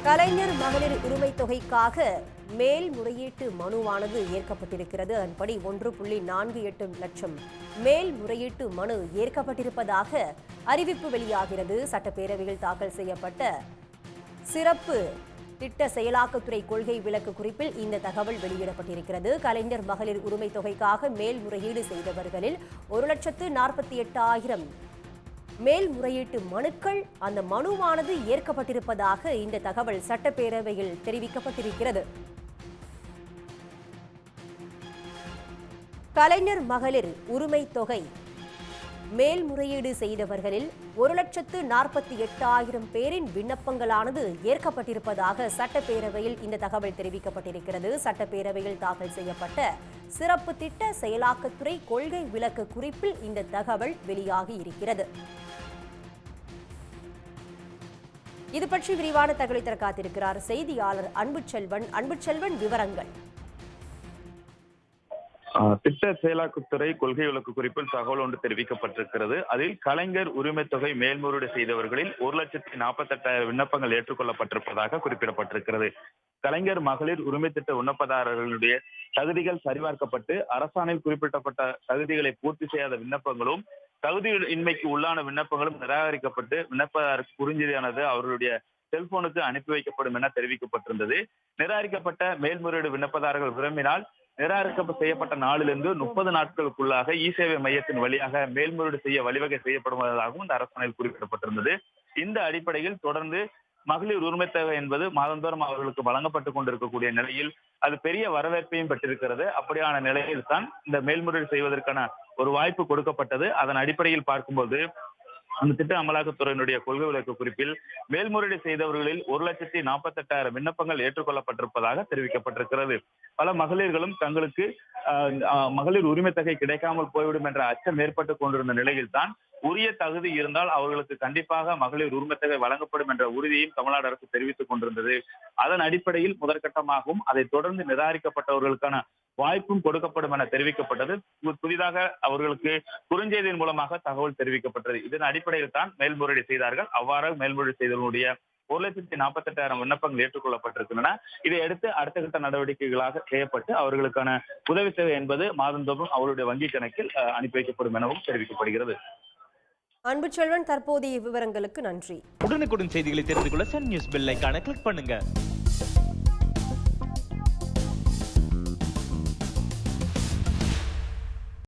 கலைஞர் மகளிர் உரிமை தொகைக்காக மேல்முறையீட்டு மனுவானது ஏற்கப்பட்டிருக்கிறது. அதன்படி 1.48 லட்சம் மேல்முறையீட்டு மனு ஏற்கப்பட்டிருப்பதாக அறிவிப்பு வெளியாகிறது. சட்டப்பேரவையில் தாக்கல் செய்யப்பட்ட சிறப்பு திட்ட செயலாக்கத்துறை கொள்கை விளக்கு குறிப்பில் இந்த தகவல் வெளியிடப்பட்டிருக்கிறது. கலைஞர் மகளிர் உரிமை தொகைக்காக மேல்முறையீடு செய்தவர்களில் 1,48,000 மேல்முறையீட்டு மனுக்கள் அந்த மனுவானது ஏற்கப்பட்டிருப்பதாக இந்த தகவல் சட்டப்பேரவையில் தெரிவிக்கப்பட்டிருக்கிறது. கலைஞர் மகளிர் உரிமை தொகை மேல்முறையீடு செய்தவர்களில் 1,48,000 பேரின் விண்ணப்பங்களானது ஏற்கப்பட்டிருப்பதாக சட்டப்பேரவையில் இந்த தகவல் தெரிவிக்கப்பட்டிருக்கிறது. சட்டப்பேரவையில் தாக்கல் செய்யப்பட்ட சிறப்பு திட்ட செயலாக்கத்துறை கொள்கை விளக்கு குறிப்பில் இந்த தகவல் வெளியாகி இருக்கிறது. இது பற்றி விரிவான தகவலை தர காத்திருக்கிறார் செய்தியாளர் அன்புச்செல்வன். அன்புச்செல்வன், விவரங்கள். திட்ட செயலாக்கத்துறை கொள்கை விளக்கு குறிப்பில் தகவல் ஒன்று தெரிவிக்கப்பட்டிருக்கிறது. அதில் கலைஞர் உரிமை தொகை மேல்முறையீடு செய்தவர்களில் 1,48,000 விண்ணப்பங்கள் ஏற்றுக்கொள்ளப்பட்டிருப்பதாக குறிப்பிடப்பட்டிருக்கிறது. கலைஞர் மகளிர் உரிமை திட்ட விண்ணப்பதாரர்களுடைய தகுதிகள் சரிபார்க்கப்பட்டு அரசாணையில் குறிப்பிடப்பட்ட தகுதிகளை பூர்த்தி செய்யாத விண்ணப்பங்களும் தகுதியின்மைக்கு உள்ளான விண்ணப்பங்களும் நிராகரிக்கப்பட்டு விண்ணப்பதாரருக்கு குறுஞ்செய்தியானது அவர்களுடைய செல்போனுக்கு அனுப்பி வைக்கப்படும் என தெரிவிக்கப்பட்டிருந்தது. நிராகரிக்கப்பட்ட மேல்முறையீடு விண்ணப்பதாரர்கள் விரும்பினால் நிராகரிக்க செய்யப்பட்ட நாளிலிருந்து 30 நாட்களுக்குள்ளாக இ-சேவை மையத்தின் வழியாக மேல்முறையீடு செய்ய வழிவகை செய்யப்படுவதாகவும் இந்த அரசாணையில் குறிப்பிடப்பட்டிருந்தது. இந்த அடிப்படையில் தொடர்ந்து மகளிர் உரிமை தொகை என்பது மாதந்தோறும் அவர்களுக்கு வழங்கப்பட்டுக் கொண்டிருக்கக்கூடிய நிலையில் அது பெரிய வரவேற்பையும் பெற்றிருக்கிறது. அப்படியான நிலையில் தான் இந்த மேல்முறையீடு செய்வதற்கான ஒரு வாய்ப்பு கொடுக்கப்பட்டது. அதன் அடிப்படையில் பார்க்கும்போது அந்த திட்ட அமலாக்கத்துறையினுடைய கொள்கை விளக்கு குறிப்பில் மேல்முறையீடு செய்தவர்களில் 1,48,000 விண்ணப்பங்கள் ஏற்றுக்கொள்ளப்பட்டிருப்பதாக தெரிவிக்கப்பட்டிருக்கிறது. பல மகளிர்களும் தங்களுக்கு மகளிர் உரிமை தொகை கிடைக்காமல் போய்விடும் என்ற அச்சம் ஏற்பட்டுக் கொண்டிருந்த நிலையில் தான் உரிய தகுதி இருந்தால் அவர்களுக்கு கண்டிப்பாக மகளிர் உரிமை தொகை வழங்கப்படும் என்ற உறுதியையும் தமிழ்நாடு அரசு தெரிவித்துக் கொண்டிருந்தது. அதன் அடிப்படையில் முதற்கட்டமாகவும் அதை தொடர்ந்து நிராகரிக்கப்பட்டவர்களுக்கான வாய்ப்பும் கொடுக்கப்படும் என தெரிவிக்கப்பட்டது. புதிதாக அவர்களுக்கு குறுஞ்செய்தியின் மூலமாக தகவல் தெரிவிக்கப்பட்டது. இதன் அடிப்படையில் தான் மேல்முறையீடு செய்தார்கள். அவ்வாறு மேல்முறையீடு செய்தவர்களுடைய 1,48,000 விண்ணப்பங்கள் ஏற்றுக்கொள்ளப்பட்டிருக்கின்றன. இதையடுத்து அடுத்த கட்ட நடவடிக்கைகளாக செய்யப்பட்டு அவர்களுக்கான உதவி சேவை என்பது மாதந்தோறும் அவருடைய வங்கி கணக்கில் அனுப்பி வைக்கப்படும் எனவும் தெரிவிக்கப்படுகிறது. அன்புச்செல்வன், தற்போதைய விவரங்களுக்கு நன்றி. உடனுக்குடன் செய்திகளை தெரிந்து கொள்ள சன் நியூஸ் பெல் ஐகானை கிளிக் பண்ணுங்க.